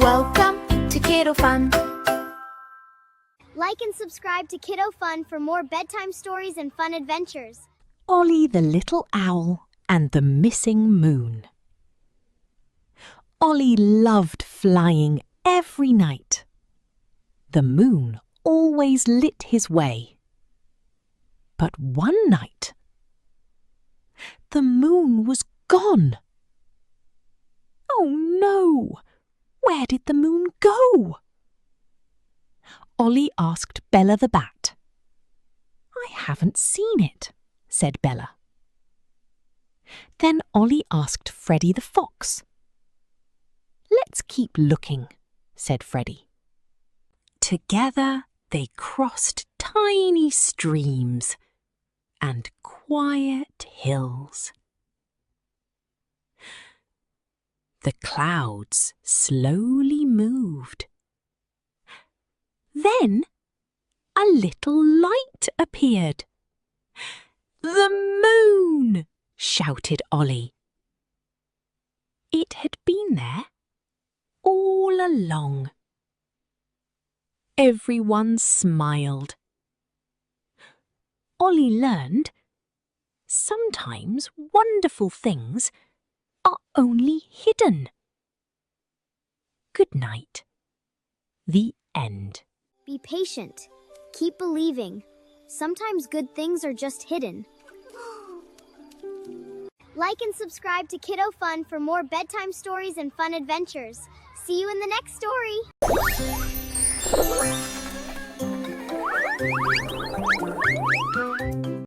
Welcome to Kiddo Fun. Like and subscribe to Kiddo Fun for more bedtime stories and fun adventures. Ollie the Little Owl and the Missing Moon. Ollie loved flying every night. The moon always lit his way. But one night, the moon was gone. Oh no! Where did the moon go? Ollie asked Bella the bat. I haven't seen it, said Bella. Then Ollie asked Freddie the fox. Let's keep looking, said Freddie. Together they crossed tiny streams and quiet hills. The clouds slowly moved. Then a little light appeared. The moon! Shouted Ollie. It had been there all along. Everyone smiled. Ollie learned sometimes wonderful things are only hidden. Good night. The end. Be patient. Keep believing. Sometimes good things are just hidden. Like and subscribe to Kiddo Fun for more bedtime stories and fun adventures. See you in the next story.